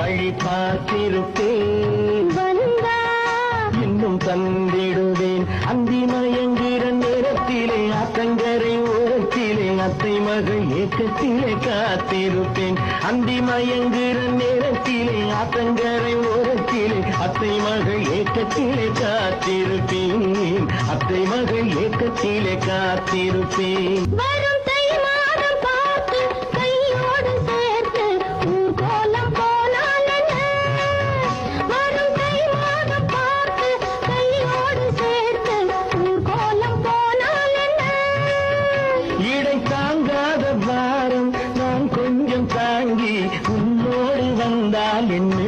வழி பார்த்திருப்பேன், இன்னும் தந்திடுவேன். அந்தி மயங்குகிற நேரத்திலே ஆத்தங்கரை ஓரத்திலே அத்தை மகள் ஏக்கத்திலே காத்திருப்பேன். அந்தி மயங்குகிற நேரத்திலே ஆத்தங்கரை ஓரத்திலே அத்தை மகள் ஏக்கத்திலே காத்திருப்பேன். அத்தை மகள் ஏக்கத்திலே காத்திருப்பேன். தாங்காத பாரம் நான் கொஞ்சம் தாங்கி உன்னோடு வந்தால் என்ன?